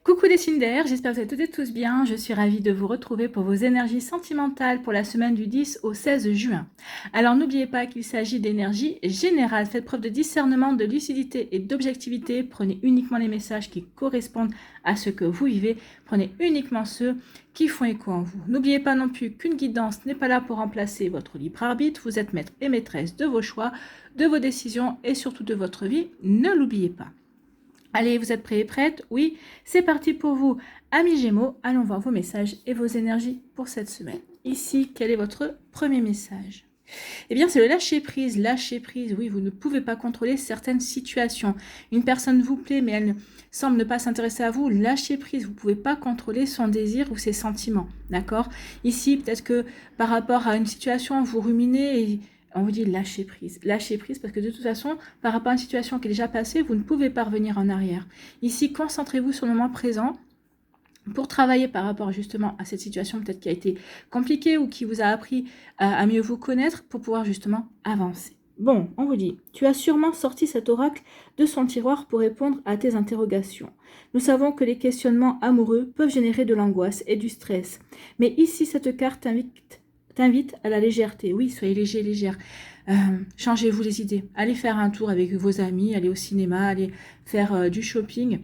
Coucou les signes d'air, j'espère que vous êtes toutes et tous bien. Je suis ravie de vous retrouver pour vos énergies sentimentales pour la semaine du 10 au 16 juin. Alors n'oubliez pas qu'il s'agit d'énergie générale. Faites preuve de discernement, de lucidité et d'objectivité. Prenez uniquement les messages qui correspondent à ce que vous vivez. Prenez uniquement ceux qui font écho en vous. N'oubliez pas non plus qu'une guidance n'est pas là pour remplacer votre libre arbitre. Vous êtes maître et maîtresse de vos choix, de vos décisions et surtout de votre vie. Ne l'oubliez pas. Allez, vous êtes prêts et prêtes? Oui, c'est parti pour vous. Amis Gémeaux, allons voir vos messages et vos énergies pour cette semaine. Ici, quel est votre premier message? Eh bien, c'est le lâcher prise. Lâcher prise, oui, vous ne pouvez pas contrôler certaines situations. Une personne vous plaît, mais elle semble ne pas s'intéresser à vous. Lâcher prise, vous ne pouvez pas contrôler son désir ou ses sentiments, d'accord? Ici, peut-être que par rapport à une situation, vous ruminez et on vous dit lâcher prise parce que de toute façon, par rapport à une situation qui est déjà passée, vous ne pouvez pas revenir en arrière. Ici, concentrez-vous sur le moment présent pour travailler par rapport justement à cette situation peut-être qui a été compliquée ou qui vous a appris à mieux vous connaître pour pouvoir justement avancer. Bon, on vous dit, tu as sûrement sorti cet oracle de son tiroir pour répondre à tes interrogations. Nous savons que les questionnements amoureux peuvent générer de l'angoisse et du stress. Mais ici, cette carte t'invite à la légèreté. Oui, soyez léger, légère. Changez-vous les idées. Allez faire un tour avec vos amis, allez au cinéma, allez faire du shopping,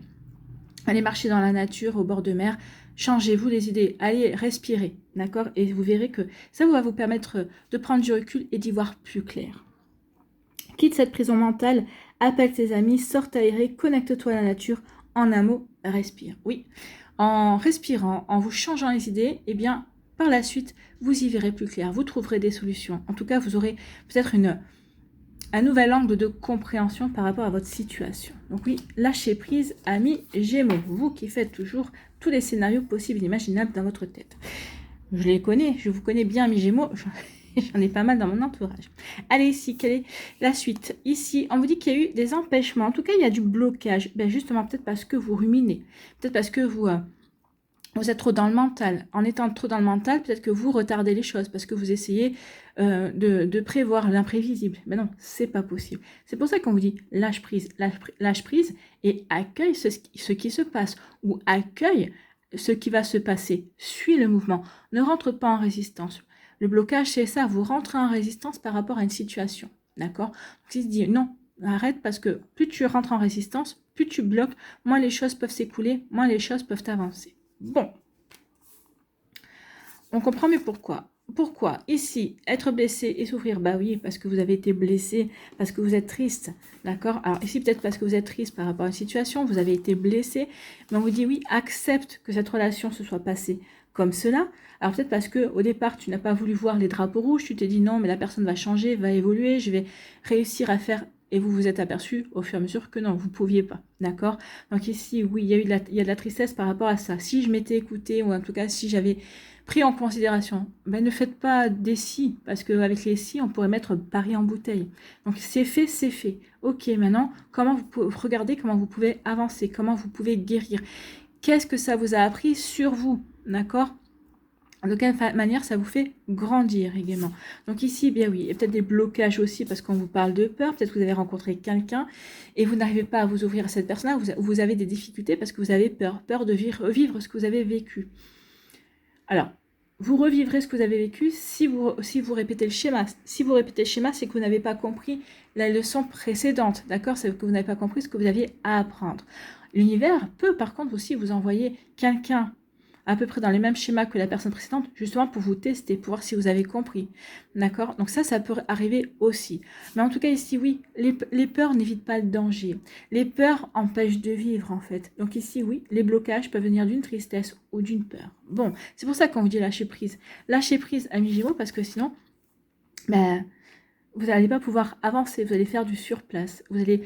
allez marcher dans la nature, au bord de mer. Changez-vous les idées. Allez respirer, d'accord? Et vous verrez que ça va vous permettre de prendre du recul et d'y voir plus clair. Quitte cette prison mentale, appelle tes amis, sors t'aérer, connecte-toi à la nature. En un mot, respire. Oui, en respirant, en vous changeant les idées, eh bien, par la suite, vous y verrez plus clair, vous trouverez des solutions. En tout cas, vous aurez peut-être un nouvel angle de compréhension par rapport à votre situation. Donc oui, lâchez prise, amis Gémeaux, vous qui faites toujours tous les scénarios possibles et imaginables dans votre tête. Je les connais, je vous connais bien, amis Gémeaux, j'en ai pas mal dans mon entourage. Allez, ici, quelle est la suite? Ici, on vous dit qu'il y a eu des empêchements, en tout cas, il y a du blocage. Ben justement, peut-être parce que vous ruminez, peut-être parce que vous êtes trop dans le mental. En étant trop dans le mental, peut-être que vous retardez les choses parce que vous essayez de prévoir l'imprévisible. Mais non, c'est pas possible. C'est pour ça qu'on vous dit lâche prise et accueille ce qui se passe ou accueille ce qui va se passer. Suis le mouvement. Ne rentre pas en résistance. Le blocage, c'est ça. Vous rentrez en résistance par rapport à une situation. D'accord? Donc, il se dit non, arrête parce que plus tu rentres en résistance, plus tu bloques, moins les choses peuvent s'écouler, moins les choses peuvent avancer. Bon, on comprend mieux pourquoi. Pourquoi ici, être blessé et souffrir? Bah oui, parce que vous avez été blessé, parce que vous êtes triste, d'accord? Alors ici, peut-être parce que vous êtes triste par rapport à une situation, vous avez été blessé, mais on vous dit oui, accepte que cette relation se soit passée comme cela. Alors peut-être parce que au départ, tu n'as pas voulu voir les drapeaux rouges, tu t'es dit non, mais la personne va changer, va évoluer, je vais réussir à faire... Et vous vous êtes aperçu au fur et à mesure que non, vous ne pouviez pas, d'accord? Donc ici, oui, il y a de la tristesse par rapport à ça. Si je m'étais écoutée, ou en tout cas si j'avais pris en considération, ben ne faites pas des si, parce qu'avec les si, on pourrait mettre Paris en bouteille. Donc c'est fait, c'est fait. Ok, maintenant, regardez comment vous pouvez avancer, comment vous pouvez guérir. Qu'est-ce que ça vous a appris sur vous, d'accord? De quelle manière ça vous fait grandir également. Donc ici, bien oui, il y a peut-être des blocages aussi parce qu'on vous parle de peur. Peut-être que vous avez rencontré quelqu'un et vous n'arrivez pas à vous ouvrir à cette personne-là. Vous avez des difficultés parce que vous avez peur de vivre ce que vous avez vécu. Alors, vous revivrez ce que vous avez vécu si vous répétez le schéma. Si vous répétez le schéma, c'est que vous n'avez pas compris la leçon précédente, d'accord? C'est que vous n'avez pas compris ce que vous aviez à apprendre. L'univers peut par contre aussi vous envoyer quelqu'un à peu près dans les mêmes schémas que la personne précédente, justement pour vous tester, pour voir si vous avez compris. D'accord? Donc ça peut arriver aussi. Mais en tout cas, ici, oui, les peurs n'évitent pas le danger. Les peurs empêchent de vivre, en fait. Donc ici, oui, les blocages peuvent venir d'une tristesse ou d'une peur. Bon, c'est pour ça qu'on vous dit lâcher prise. Lâcher prise, amis Gémeaux, parce que sinon, ben, vous n'allez pas pouvoir avancer, vous allez faire du surplace, vous allez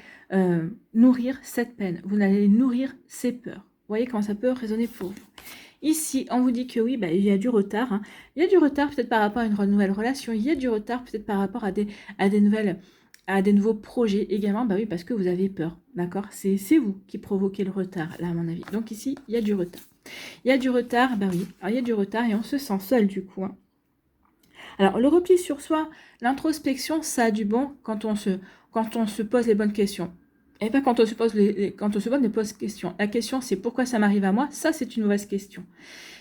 nourrir cette peine, vous allez nourrir ces peurs. Vous voyez comment ça peut résonner pour vous. Ici, on vous dit que oui, il y a du retard. Hein. Il y a du retard peut-être par rapport à une nouvelle relation. Il y a du retard peut-être par rapport à des nouveaux projets également. Bah oui, parce que vous avez peur. D'accord? C'est vous qui provoquez le retard, là, à mon avis. Donc ici, il y a du retard. Il y a du retard, bah oui. Alors, il y a du retard et on se sent seul du coup. Hein. Alors, le repli sur soi, l'introspection, ça a du bon quand on se pose les bonnes questions. Et pas quand on se pose quand on se pose questions. La question, c'est pourquoi ça m'arrive à moi? Ça, c'est une mauvaise question.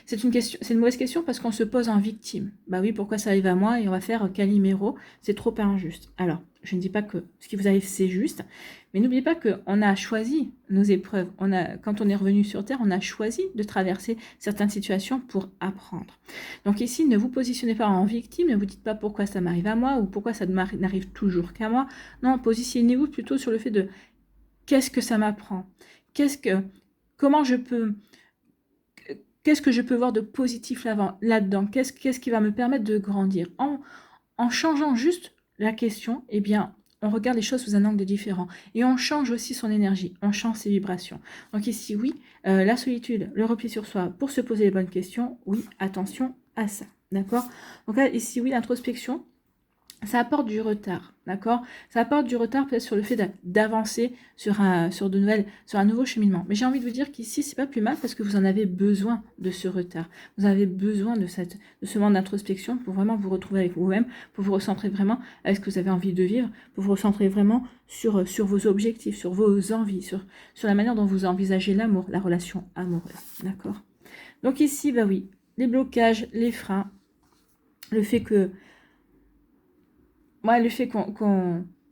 C'est une mauvaise question parce qu'on se pose en victime. Bah oui, pourquoi ça arrive à moi? Et on va faire Calimero, c'est trop injuste. Alors, je ne dis pas que ce qui vous arrive, c'est juste, mais n'oubliez pas qu'on a choisi nos épreuves. Quand on est revenu sur Terre, on a choisi de traverser certaines situations pour apprendre. Donc ici, ne vous positionnez pas en victime, ne vous dites pas pourquoi ça m'arrive à moi ou pourquoi ça n'arrive toujours qu'à moi. Non, positionnez-vous plutôt sur le fait de qu'est-ce que ça m'apprend? Comment je peux... Qu'est-ce que je peux voir de positif là-dedans? Qu'est-ce qui va me permettre de grandir? En changeant juste la question, eh bien, on regarde les choses sous un angle différent. Et on change aussi son énergie, on change ses vibrations. Donc ici, oui, la solitude, le repli sur soi pour se poser les bonnes questions, oui, attention à ça. D'accord? Donc là, ici, oui, l'introspection, ça apporte du retard, d'accord? Ça apporte du retard peut-être sur le fait d'avancer sur un nouveau cheminement. Mais j'ai envie de vous dire qu'ici, c'est pas plus mal parce que vous en avez besoin de ce retard. Vous avez besoin de ce moment d'introspection pour vraiment vous retrouver avec vous-même, pour vous recentrer vraiment avec ce que vous avez envie de vivre, pour vous recentrer vraiment sur vos objectifs, sur vos envies, sur la manière dont vous envisagez l'amour, la relation amoureuse, d'accord? Donc ici, bah oui, les blocages, les freins, le fait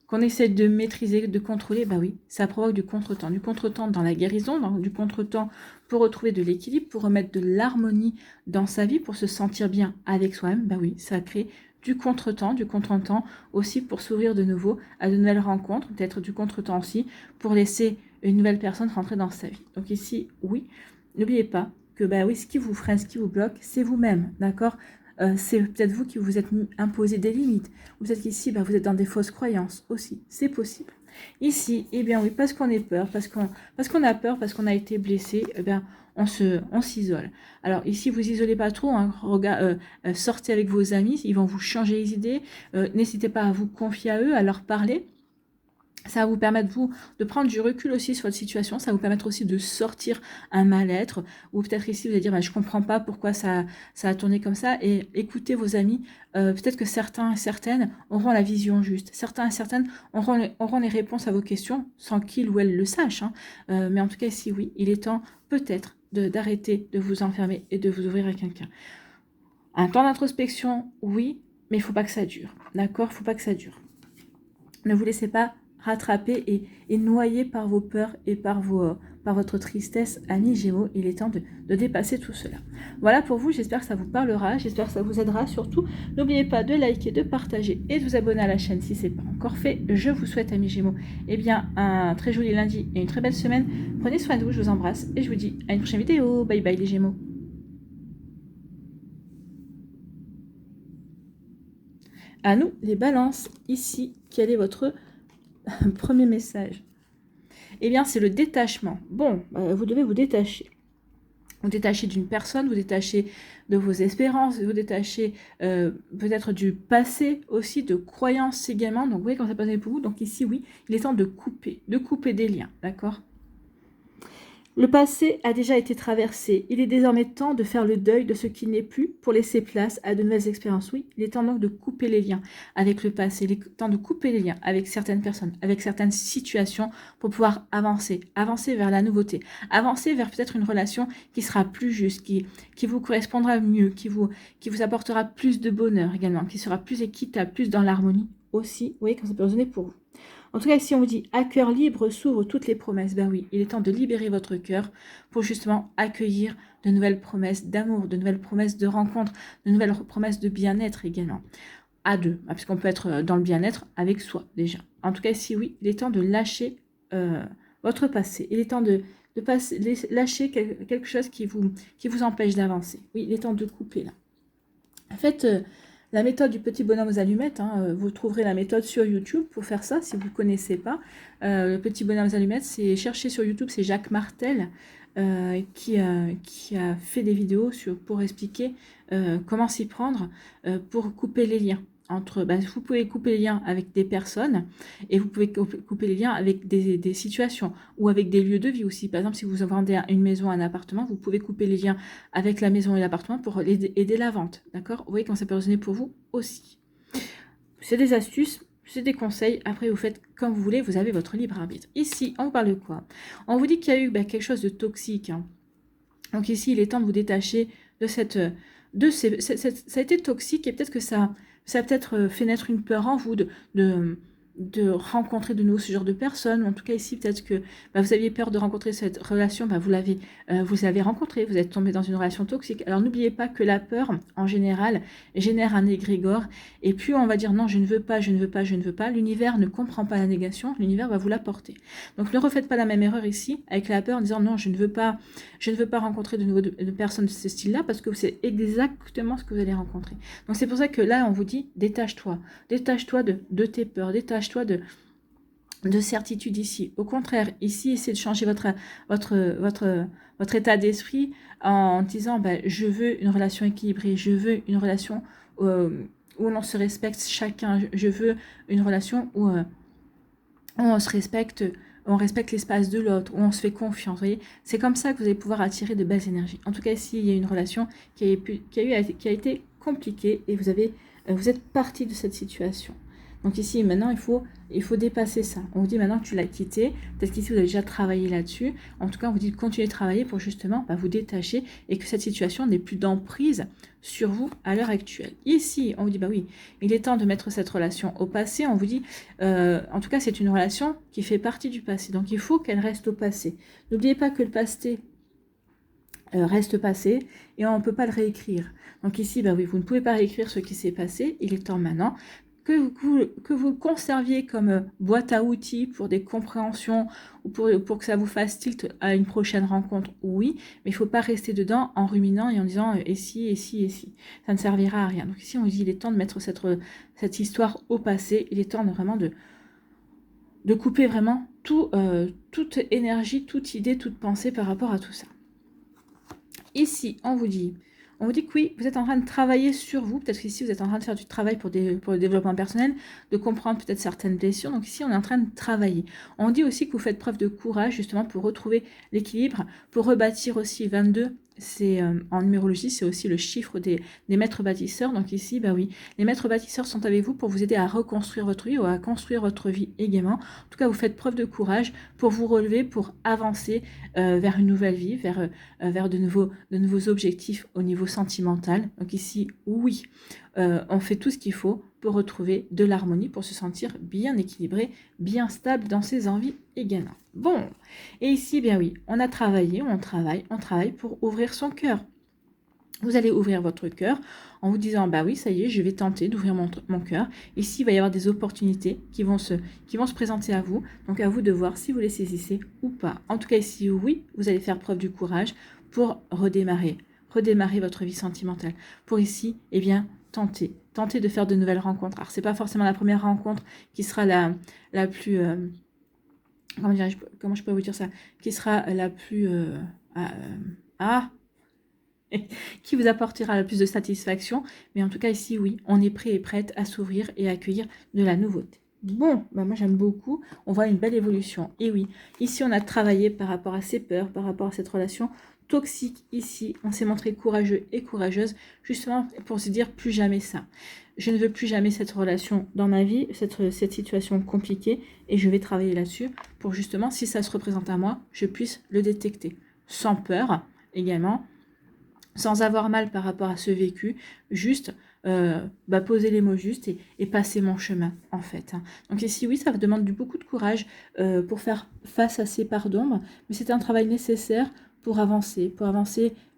qu'on essaie de maîtriser, de contrôler, bah oui, ça provoque du contretemps. Du contretemps dans la guérison, du contretemps pour retrouver de l'équilibre, pour remettre de l'harmonie dans sa vie, pour se sentir bien avec soi-même, bah oui, ça crée du contretemps aussi pour s'ouvrir de nouveau à de nouvelles rencontres, peut-être du contretemps aussi pour laisser une nouvelle personne rentrer dans sa vie. Donc ici, oui, n'oubliez pas que bah oui, ce qui vous freine, ce qui vous bloque, c'est vous-même, d'accord? C'est peut-être vous qui vous êtes imposé des limites. Ou peut-être qu'ici, bah, vous êtes dans des fausses croyances aussi. C'est possible. Ici, eh bien oui, parce qu'on est peur, parce qu'on a peur, parce qu'on a été blessé, eh bien, on s'isole. Alors ici, vous isolez pas trop, hein, sortez avec vos amis, ils vont vous changer les idées. N'hésitez pas à vous confier à eux, à leur parler. Ça va vous permettre, vous, de prendre du recul aussi sur votre situation. Ça va vous permettre aussi de sortir un mal-être. Ou peut-être ici, vous allez dire, bah, je ne comprends pas pourquoi ça a tourné comme ça. Et écoutez vos amis. Peut-être que certains et certaines auront la vision juste. Certains et certaines auront les réponses à vos questions sans qu'ils ou elles le sachent. Hein. Mais en tout cas, ici, oui, il est temps peut-être d'arrêter de vous enfermer et de vous ouvrir à quelqu'un. Un temps d'introspection, oui, mais il ne faut pas que ça dure. D'accord? Il ne faut pas que ça dure. Ne vous laissez pas rattrapé et noyé par vos peurs et par votre tristesse, amis Gémeaux. Il est temps de dépasser tout cela. Voilà pour vous, j'espère que ça vous parlera, j'espère que ça vous aidera. Surtout, n'oubliez pas de liker, de partager et de vous abonner à la chaîne si ce n'est pas encore fait. Je vous souhaite, amis Gémeaux, eh bien, un très joli lundi et une très belle semaine. Prenez soin de vous, je vous embrasse et je vous dis à une prochaine vidéo. Bye bye les Gémeaux. À nous, les balances, ici, quel est votre premier message? Eh bien, c'est le détachement. Bon, vous devez vous détacher. Vous détacher d'une personne, vous détacher de vos espérances, vous détacher peut-être du passé aussi, de croyances également. Donc, vous voyez comment ça passe pour vous. Donc ici, oui, il est temps de couper des liens, d'accord? Le passé a déjà été traversé. Il est désormais temps de faire le deuil de ce qui n'est plus pour laisser place à de nouvelles expériences. Oui, il est temps donc de couper les liens avec le passé. Il est temps de couper les liens avec certaines personnes, avec certaines situations pour pouvoir avancer vers la nouveauté, avancer vers peut-être une relation qui sera plus juste, qui vous correspondra mieux, qui vous apportera plus de bonheur également, qui sera plus équitable, plus dans l'harmonie aussi. Vous voyez quand ça peut résonner pour vous. En tout cas, si on vous dit « à cœur libre s'ouvrent toutes les promesses », ben oui, il est temps de libérer votre cœur pour justement accueillir de nouvelles promesses d'amour, de nouvelles promesses de rencontre, de nouvelles promesses de bien-être également. À deux, puisqu'on peut être dans le bien-être avec soi déjà. En tout cas, si oui, il est temps de lâcher votre passé. Il est temps de lâcher quelque chose qui vous empêche d'avancer. Oui, il est temps de couper là. En fait... la méthode du petit bonhomme aux allumettes, hein, vous trouverez la méthode sur YouTube pour faire ça, si vous ne connaissez pas. Le petit bonhomme aux allumettes, c'est chercher sur YouTube, c'est Jacques Martel qui a fait des vidéos pour expliquer comment s'y prendre pour couper les liens. Vous pouvez couper les liens avec des personnes et vous pouvez couper les liens avec des situations ou avec des lieux de vie aussi. Par exemple, si vous vendez une maison, un appartement, vous pouvez couper les liens avec la maison et l'appartement pour aider la vente. D'accord? Vous voyez comment ça peut résonner pour vous aussi. C'est des astuces. c'est des conseils. Après, vous faites comme vous voulez, vous avez votre libre arbitre. Ici, on vous parle de quoi? On vous dit qu'il y a eu quelque chose de toxique. Hein. Donc ici, il est temps de vous détacher de cette... ça a été toxique et peut-être que ça a peut-être fait naître une peur en vous de rencontrer de nouveau ce genre de personnes. En tout cas, ici, peut-être que vous aviez peur de rencontrer cette relation. Vous l'avez rencontrée, vous êtes tombé dans une relation toxique. Alors, n'oubliez pas que la peur, en général, génère un égrégore. Et plus on va dire non, je ne veux pas, je ne veux pas, je ne veux pas, l'univers ne comprend pas la négation, l'univers va vous l'apporter. Donc, ne refaites pas la même erreur ici avec la peur en disant non, je ne veux pas rencontrer de nouveau de personnes de ce style-là parce que c'est exactement ce que vous allez rencontrer. Donc, c'est pour ça que là, on vous dit détache-toi. Détache-toi de tes peurs, détache-toi de certitude ici. Au contraire, ici, essayez de changer votre état d'esprit en disant je veux une relation équilibrée, je veux une relation où l'on se respecte chacun, je veux une relation où on se respecte, on respecte l'espace de l'autre, où on se fait confiance. Vous voyez, c'est comme ça que vous allez pouvoir attirer de belles énergies. En tout cas, ici, il y a une relation qui a été compliquée et vous êtes parti de cette situation. Donc ici, maintenant, il faut dépasser ça. On vous dit maintenant que tu l'as quitté. Peut-être qu'ici, vous avez déjà travaillé là-dessus. En tout cas, on vous dit de continuer de travailler pour justement vous détacher et que cette situation n'ait plus d'emprise sur vous à l'heure actuelle. Ici, on vous dit, oui, il est temps de mettre cette relation au passé. On vous dit, en tout cas, c'est une relation qui fait partie du passé. Donc, il faut qu'elle reste au passé. N'oubliez pas que le passé reste passé et on ne peut pas le réécrire. Donc ici, oui, vous ne pouvez pas réécrire ce qui s'est passé. Il est temps maintenant que vous conserviez comme boîte à outils pour des compréhensions ou pour que ça vous fasse tilt à une prochaine rencontre, oui, mais il ne faut pas rester dedans en ruminant et en disant et si, et si, et si. Ça ne servira à rien. Donc ici, on dit il est temps de mettre cette histoire au passé, il est temps vraiment de couper vraiment toute énergie, toute idée, toute pensée par rapport à tout ça. Ici, on vous dit que oui, vous êtes en train de travailler sur vous. Peut-être qu'ici, vous êtes en train de faire du travail pour le développement personnel, de comprendre peut-être certaines blessures. Donc ici, on est en train de travailler. On dit aussi que vous faites preuve de courage, justement, pour retrouver l'équilibre, pour rebâtir aussi 22. C'est en numérologie, c'est aussi le chiffre des maîtres bâtisseurs. Donc ici, oui, les maîtres bâtisseurs sont avec vous pour vous aider à reconstruire votre vie ou à construire votre vie également. En tout cas, vous faites preuve de courage pour vous relever, pour avancer vers une nouvelle vie, vers de nouveaux objectifs au niveau sentimental. Donc ici, oui, on fait tout ce qu'il faut pour retrouver de l'harmonie, pour se sentir bien équilibré, bien stable dans ses envies également. Bon, et ici, oui, on a travaillé, on travaille pour ouvrir son cœur. Vous allez ouvrir votre cœur en vous disant, oui, ça y est, je vais tenter d'ouvrir mon cœur. Ici, il va y avoir des opportunités qui vont se présenter à vous. Donc, à vous de voir si vous les saisissez ou pas. En tout cas, ici, oui, vous allez faire preuve du courage pour redémarrer votre vie sentimentale. Pour ici, tenter de faire de nouvelles rencontres. Alors, c'est pas forcément la première rencontre qui sera la plus... comment je peux vous dire ça? Qui sera la plus... qui vous apportera le plus de satisfaction. Mais en tout cas, ici, oui, on est prêt et prête à s'ouvrir et à accueillir de la nouveauté. Bon, moi j'aime beaucoup, on voit une belle évolution. Et oui, ici on a travaillé par rapport à ces peurs, par rapport à cette relation toxique. Ici, on s'est montré courageux et courageuse, justement pour se dire plus jamais ça. Je ne veux plus jamais cette relation dans ma vie, cette situation compliquée, et je vais travailler là-dessus pour justement, si ça se représente à moi, je puisse le détecter. Sans peur, également, sans avoir mal par rapport à ce vécu, juste poser les mots justes et passer mon chemin, en fait. Donc ici, oui, ça demande beaucoup de courage pour faire face à ces parts d'ombre, mais c'est un travail nécessaire pour avancer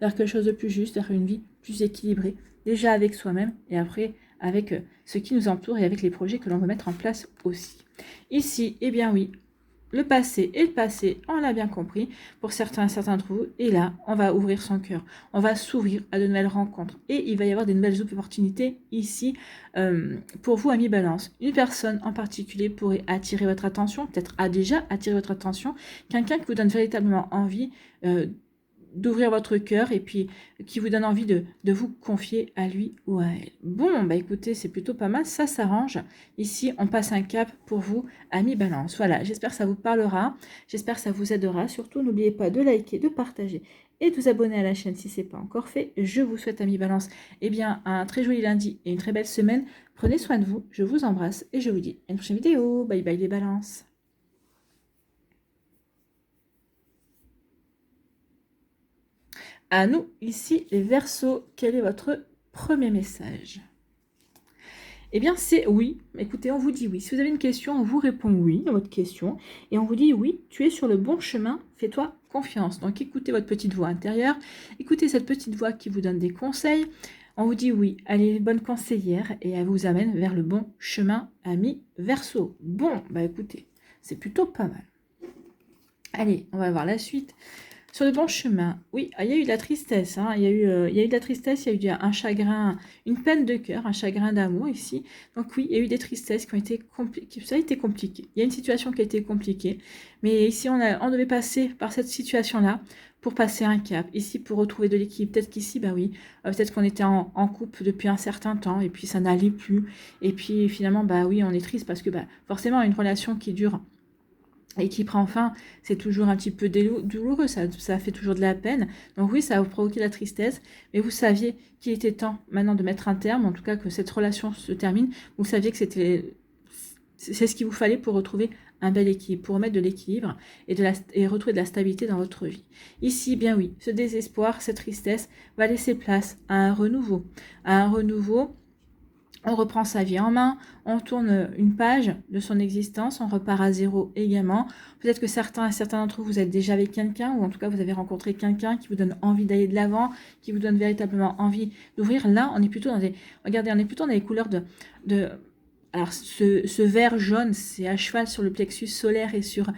vers quelque chose de plus juste, vers une vie plus équilibrée, déjà avec soi-même et après avec ce qui nous entoure et avec les projets que l'on veut mettre en place aussi. Ici, oui, le passé est le passé, on l'a bien compris pour certains d'entre vous. Et là, on va ouvrir son cœur. On va s'ouvrir à de nouvelles rencontres. Et il va y avoir des nouvelles opportunités ici pour vous, amis Balance. Une personne en particulier pourrait attirer votre attention, peut-être a déjà attiré votre attention. Quelqu'un qui vous donne véritablement envie d'ouvrir votre cœur et puis qui vous donne envie de vous confier à lui ou à elle. Bon, écoutez, c'est plutôt pas mal, ça s'arrange. Ici, on passe un cap pour vous, amis Balance. Voilà, j'espère que ça vous parlera, j'espère que ça vous aidera. Surtout, n'oubliez pas de liker, de partager et de vous abonner à la chaîne si ce n'est pas encore fait. Je vous souhaite, amis Balance, eh bien, un très joli lundi et une très belle semaine. Prenez soin de vous, je vous embrasse et je vous dis à une prochaine vidéo. Bye bye les balances. À nous, ici, les Verseaux, quel est votre premier message? Eh bien, c'est oui. Écoutez, on vous dit oui. Si vous avez une question, on vous répond oui à votre question. Et on vous dit oui, tu es sur le bon chemin, fais-toi confiance. Donc, écoutez votre petite voix intérieure. Écoutez cette petite voix qui vous donne des conseils. On vous dit oui, elle est bonne conseillère et elle vous amène vers le bon chemin, ami Verseau. Bon, bah écoutez, c'est plutôt pas mal. Allez, on va voir la suite. Sur le bon chemin, oui, il y a eu de la tristesse, hein, il y a eu de la tristesse, il y a eu un chagrin, une peine de cœur, un chagrin d'amour ici. Donc oui, il y a eu des tristesses qui ont été compliquées, ça a été compliqué. Il y a une situation qui a été compliquée, mais ici on devait passer par cette situation-là pour passer un cap, ici pour retrouver de l'équilibre. Peut-être qu'ici, bah oui, peut-être qu'on était en couple depuis un certain temps et puis ça n'allait plus. Et puis finalement, bah oui, on est triste parce que bah, forcément une relation qui dure et qui prend fin, c'est toujours un petit peu douloureux, ça fait toujours de la peine. Donc oui, ça va vous provoquer la tristesse, mais vous saviez qu'il était temps maintenant de mettre un terme, en tout cas que cette relation se termine. Vous saviez que c'est ce qu'il vous fallait pour retrouver un bel équilibre, pour remettre de l'équilibre et retrouver de la stabilité dans votre vie. Ici, bien oui, ce désespoir, cette tristesse va laisser place à un renouveau. On reprend sa vie en main, on tourne une page de son existence, on repart à zéro également. Peut-être que certains d'entre vous êtes déjà avec quelqu'un, ou en tout cas vous avez rencontré quelqu'un qui vous donne envie d'aller de l'avant, qui vous donne véritablement envie d'ouvrir. Là, on est plutôt dans les couleurs alors, ce vert jaune, c'est à cheval sur le plexus solaire et sur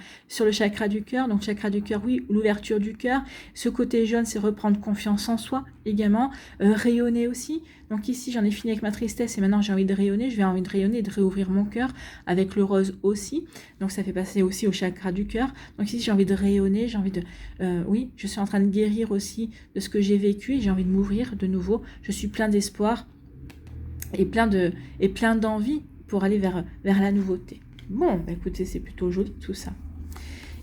le chakra du cœur. Donc, chakra du cœur, oui, l'ouverture du cœur. Ce côté jaune, c'est reprendre confiance en soi également. Rayonner aussi. Donc, ici, j'en ai fini avec ma tristesse et maintenant, j'ai envie de rayonner. Je vais envie de rayonner et de réouvrir mon cœur avec le rose aussi. Donc, ça fait passer aussi au chakra du cœur. Donc, ici, j'ai envie de rayonner. J'ai envie de... oui, je suis en train de guérir aussi de ce que j'ai vécu et j'ai envie de m'ouvrir de nouveau. Je suis plein d'espoir et plein d'envie pour aller vers la nouveauté. Bon, bah écoutez, c'est plutôt joli tout ça.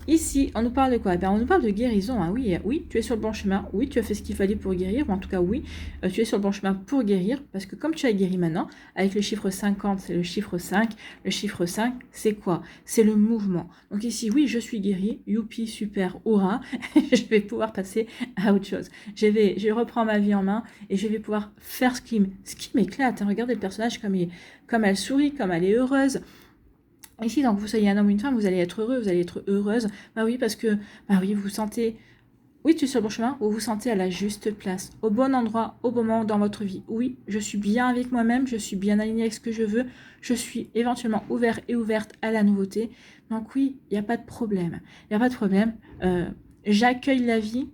Ici, on nous parle de quoi? On nous parle de guérison. Hein. Oui, tu es sur le bon chemin. Oui, tu as fait ce qu'il fallait pour guérir. Ou en tout cas, oui, tu es sur le bon chemin pour guérir. Parce que comme tu as guéri maintenant, avec le chiffre 50, c'est le chiffre 5. Le chiffre 5, c'est quoi? C'est le mouvement. Donc ici, oui, je suis guéri. Youpi, super, hurrah. Je vais pouvoir passer à autre chose. Je reprends ma vie en main et je vais pouvoir faire ce qui m'éclate. Hein. Regardez le personnage comme elle sourit, comme elle est heureuse. Ici, donc, vous soyez un homme ou une femme, vous allez être heureux, vous allez être heureuse. Bah oui, parce que, bah oui, vous vous sentez... Oui, tu es sur le bon chemin, vous vous sentez à la juste place, au bon endroit, au bon moment dans votre vie. Oui, je suis bien avec moi-même, je suis bien alignée avec ce que je veux, je suis éventuellement ouvert et ouverte à la nouveauté. Donc oui, il n'y a pas de problème. Il n'y a pas de problème. J'accueille la vie,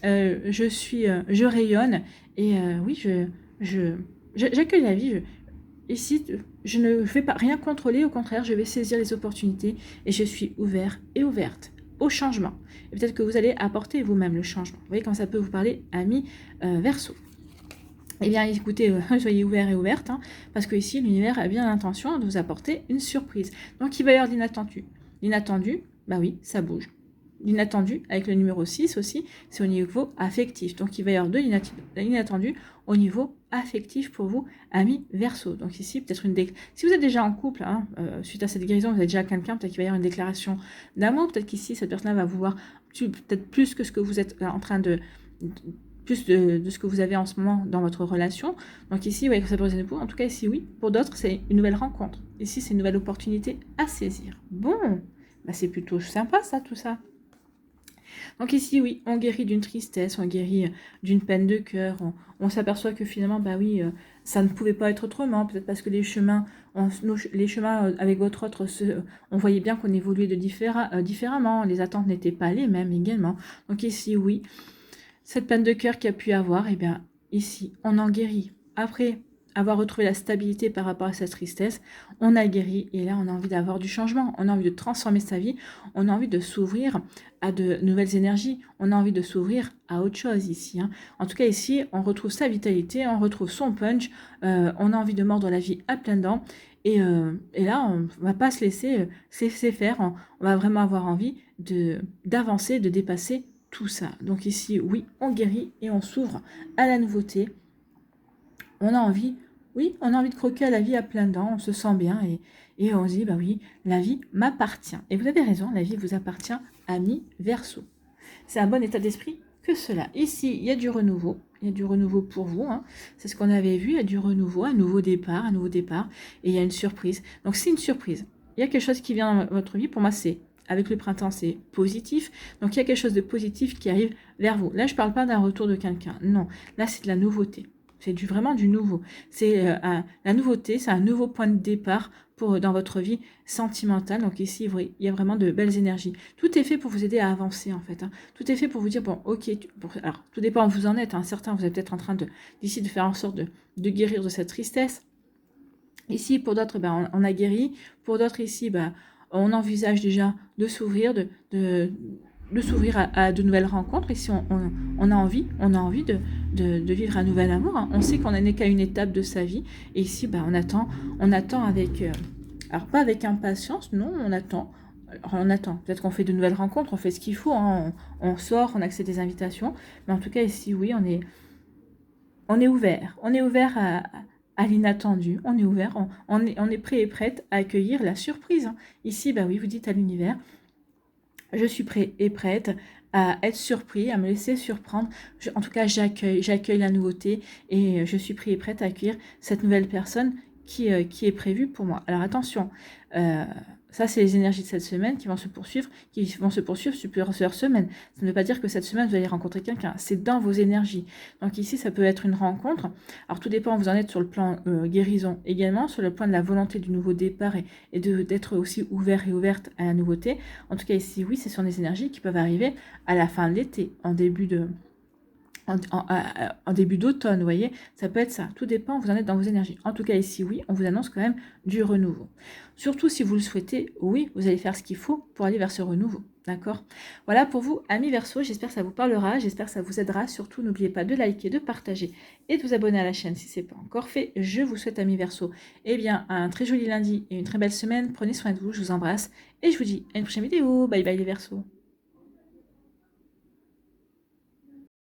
je rayonne, et oui, j'accueille la vie, ici, je ne vais pas rien contrôler, au contraire, je vais saisir les opportunités et je suis ouvert et ouverte au changement. Et peut-être que vous allez apporter vous-même le changement. Vous voyez comment ça peut vous parler, amis Verseau. Eh bien, écoutez, soyez ouverts et ouvertes, hein, parce que ici, l'univers a bien l'intention de vous apporter une surprise. Donc, il va y avoir de l'inattendu. L'inattendu, bah oui, ça bouge. L'inattendu, avec le numéro 6 aussi, c'est au niveau affectif. Donc, il va y avoir de l'inattendu au niveau affectif pour vous, amis Verseau. Donc ici, peut-être si vous êtes déjà en couple, hein, suite à cette guérison, vous avez déjà quelqu'un, peut-être qu'il va y avoir une déclaration d'amour, peut-être qu'ici, cette personne va vous voir peut-être plus que ce que vous êtes en train de ce que vous avez en ce moment dans votre relation. Donc ici, vous voyez que ça peut résonner pour vous. En tout cas, ici, oui. Pour d'autres, c'est une nouvelle rencontre. Ici, c'est une nouvelle opportunité à saisir. Bon, bah, c'est plutôt sympa, ça, tout ça. Donc ici, oui, on guérit d'une tristesse, on guérit d'une peine de cœur, on s'aperçoit que finalement, bah oui, ça ne pouvait pas être autrement, peut-être parce que les chemins avec votre autre, on voyait bien qu'on évoluait différemment, les attentes n'étaient pas les mêmes également. Donc ici, oui, cette peine de cœur qu'il y a pu avoir, eh bien, ici, on en guérit. Après avoir retrouvé la stabilité par rapport à cette tristesse, on a guéri et là on a envie d'avoir du changement, on a envie de transformer sa vie, on a envie de s'ouvrir à de nouvelles énergies, on a envie de s'ouvrir à autre chose ici. Hein. En tout cas ici, on retrouve sa vitalité, on retrouve son punch, on a envie de mordre la vie à pleines dents et là on ne va pas se laisser faire, on va vraiment avoir envie d'avancer, de dépasser tout ça. Donc ici, oui, on guérit et on s'ouvre à la nouveauté. On a envie, oui, on a envie de croquer à la vie à plein dents, on se sent bien et on se dit, bah oui, la vie m'appartient. Et vous avez raison, la vie vous appartient, ami Verseau. C'est un bon état d'esprit que cela. Ici, il y a du renouveau. Il y a du renouveau pour vous. Hein. C'est ce qu'on avait vu. Il y a du renouveau, un nouveau départ, un nouveau départ. Et il y a une surprise. Donc, c'est une surprise. Il y a quelque chose qui vient dans votre vie. Pour moi, c'est avec le printemps, c'est positif. Donc, il y a quelque chose de positif qui arrive vers vous. Là, je ne parle pas d'un retour de quelqu'un. Non. Là, c'est de la nouveauté. C'est vraiment du nouveau. C'est la nouveauté, c'est un nouveau point de départ dans votre vie sentimentale. Donc ici, il y a vraiment de belles énergies. Tout est fait pour vous aider à avancer en fait. Hein. Tout est fait pour vous dire, bon, ok, alors tout dépend où vous en êtes. Hein. Certains, vous êtes peut-être en train d'ici de faire en sorte de guérir de cette tristesse. Ici, pour d'autres, ben, on a guéri. Pour d'autres, ici, ben, on envisage déjà de s'ouvrir, de s'ouvrir à de nouvelles rencontres. Ici, on a envie de vivre un nouvel amour. Hein. On sait qu'on n'est qu'à une étape de sa vie. Et ici, ben, on attend avec... alors, pas avec impatience, non, on attend. Alors, on attend. Peut-être qu'on fait de nouvelles rencontres, on fait ce qu'il faut. Hein. On sort, on accepte des invitations. Mais en tout cas, ici, oui, on est ouvert. On est ouvert à l'inattendu. On est ouvert. On est prêt et prête à accueillir la surprise. Hein. Ici, bah oui, vous dites à l'univers, je suis prêt et prête à être surpris, à me laisser surprendre. En tout cas, j'accueille la nouveauté et je suis prêt et prête à accueillir cette nouvelle personne qui est prévue pour moi. Alors attention, ça c'est les énergies de cette semaine qui vont se poursuivre sur plusieurs semaines. Ça ne veut pas dire que cette semaine vous allez rencontrer quelqu'un, c'est dans vos énergies. Donc ici ça peut être une rencontre. Alors tout dépend où vous en êtes sur le plan guérison également, sur le plan de la volonté du nouveau départ et d'être aussi ouvert et ouverte à la nouveauté. En tout cas ici oui, ce sont des énergies qui peuvent arriver à la fin de l'été, en début d'automne, vous voyez, ça peut être ça. Tout dépend où vous en êtes dans vos énergies. En tout cas, ici, oui, on vous annonce quand même du renouveau. Surtout si vous le souhaitez, oui, vous allez faire ce qu'il faut pour aller vers ce renouveau. D'accord? Voilà pour vous, amis Verseau. J'espère que ça vous parlera. J'espère que ça vous aidera. Surtout, n'oubliez pas de liker, de partager et de vous abonner à la chaîne si ce n'est pas encore fait. Je vous souhaite, amis Verseau, eh bien, un très joli lundi et une très belle semaine. Prenez soin de vous. Je vous embrasse et je vous dis à une prochaine vidéo. Bye bye les Verseaux.